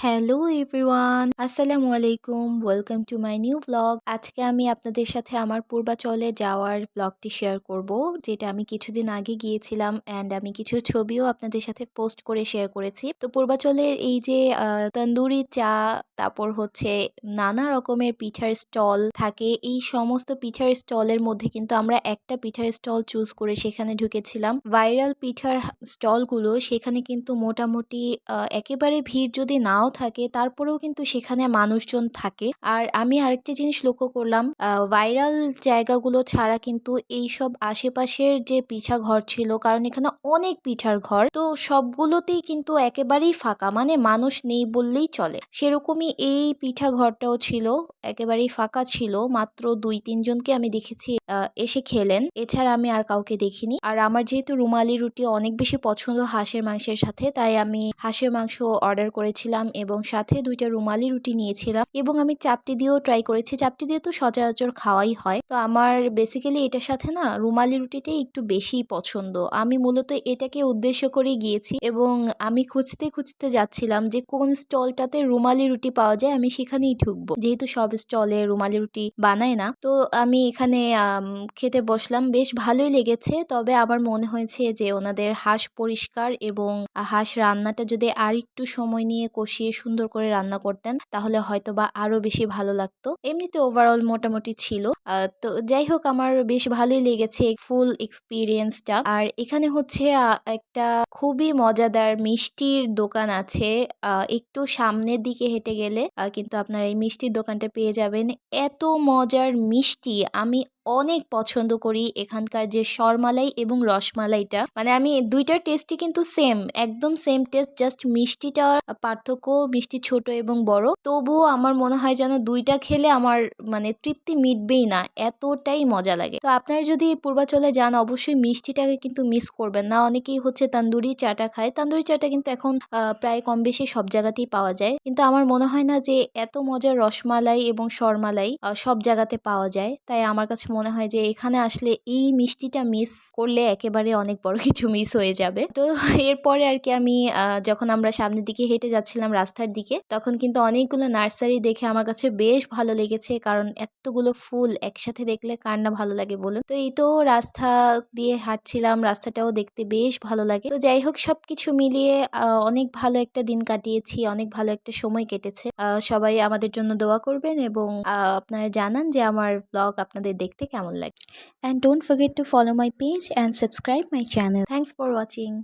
Hello everyone, আসসালামু আলাইকুম। Welcome to my new blog. আজকে আমি আপনাদের সাথে আমার পূর্বাচলে যাওয়ার ব্লগটি শেয়ার করব, যেটা আমি কিছুদিন আগে গিয়েছিলাম অ্যান্ড আমি কিছু ছবিও আপনাদের সাথে পোস্ট করে শেয়ার করেছি। তো পূর্বাচলের এই যে তন্দুরি চা, তারপর হচ্ছে নানা রকমের পিঠার স্টল থাকে। এই সমস্ত পিঠার স্টলের মধ্যে কিন্তু আমরা একটা পিঠার স্টল চুজ করে সেখানে ঢুকেছিলাম। ভাইরাল পিঠার স্টলগুলো সেখানে কিন্তু মোটামুটি একেবারে ভিড় যদি নাও থাকে তারপরেও কিন্তু সেখানে মানুষজন থাকে। আর আমি আরেকটি জিনিস লক্ষ্য করলাম, ভাইরাল জায়গাগুলো ছাড়া কিন্তু এইসব আশেপাশের যে পিঠা ঘর ছিল, কারণ এখানে অনেক পিঠার ঘর, তো সবগুলোতেই কিন্তু একেবারেই ফাঁকা, মানে মানুষ নেই বললেই চলে। সেরকমই এই পিঠা ঘরটাও ছিল, একেবারেই ফাঁকা ছিল। মাত্র 2-3 জনকে আমি দেখেছি এসে খেলেন, এছাড়া আমি আর কাউকে দেখিনি। আর আমার যেহেতু রুমালি রুটি অনেক বেশি পছন্দ হাঁসের মাংসের সাথে, তাই আমি হাঁসের মাংস অর্ডার করেছিলাম এবং সাথে 2টা রুমালি রুটি নিয়েছিলাম এবং আমি চাপটি দিয়েও ট্রাই করেছি। চাপটি দিয়ে তো সচরাচর খাওয়াই হয়, তো আমার বেসিক্যালি এটার সাথে না রুমালি রুটিটাই একটু বেশিই পছন্দ। আমি মূলত এটাকে উদ্দেশ্য করে গিয়েছি এবং আমি খুঁজতে খুঁজতে যাচ্ছিলাম যে কোন স্টলটাতে রুমালি রুটি পাওয়া যায়, আমি সেখানেই ঢুকবো। যেহেতু সব স্টলে রুমালি রুটি বানায় না, তো আমি এখানে খেতে বসলাম। বেশ ভালোই লেগেছে, তবে আমার মনে হয়েছে যে ওনাদের হাঁস পরিষ্কার এবং হাঁস রান্নাটা যদি আর একটু সময় নিয়ে কষিয়ে সুন্দর করে রান্না করতেন তাহলে হয়তো বা আরো বেশি ভালো লাগতো। এমনিতে ওভারঅল মোটামুটি ছিল। তো যাই হোক, আমার বেশ ভালোই লেগেছে ফুল এক্সপিরিয়েন্সটা। আর এখানে হচ্ছে একটা খুবই মজাদার মিষ্টির দোকান আছে। একটু সামনের দিকে হেঁটে গেলে কিন্তু আপনারা এই মিষ্টির দোকানটা পেয়ে যাবেন। এত মজার মিষ্টি আমি অনেক পছন্দ করি। এখানকার যে সরমালাই এবং রসমালাইটা, মানে আমি দুইটার টেস্টই কিন্তু সেম, একদম সেম টেস্ট, জাস্ট মিষ্টিটার পার্থক্য, মিষ্টি ছোট এবং বড়। তবুও আমার মনে হয় যেন দুইটা খেলে আমার মানে তৃপ্তি মিটবেই না, এতটাই মজা লাগে। তো আপনারা যদি পূর্বাচলে যান অবশ্যই মিষ্টিটাকে কিন্তু মিস করবেন না। অনেকেই হচ্ছে তান্দুরি চাটা খায়, তান্দুরি চাটা কিন্তু এখন প্রায় কম বেশি সব জায়গাতেই পাওয়া যায়, কিন্তু আমার মনে হয় না যে এত মজার রসমালাই এবং সরমালাই সব জায়গাতে পাওয়া যায়। তাই আমার কাছে মনে হয় যে এখানে আসলে এই মিষ্টিটা মিস করলে একেবারে অনেক বড় কিছু মিস হয়ে যাবে। তো এরপরে আর কি আমি যখন আমরা সামনের দিকে হেঁটে যাচ্ছিলাম রাস্তার দিকে, তখন কিন্তু অনেকগুলো নার্সারি দেখে আমার কাছে বেশ ভালো লেগেছে, কারণ এতগুলো ফুল একসাথে দেখলে কার না ভালো লাগে বলুন। তো এই তো রাস্তা দিয়ে হাঁটছিলাম, রাস্তাটাও দেখতে বেশ ভালো লাগে। তো যাই হোক, সবকিছু মিলিয়ে অনেক ভালো একটা দিন কাটিয়েছি, অনেক ভালো একটা সময় কেটেছে। সবাই আমাদের জন্য দোয়া করবেন এবং আপনারা জানান যে আমার ব্লগ আপনাদের দেখতে কেমন লাগে। And don't forget to follow my page and subscribe my channel. Thanks for watching.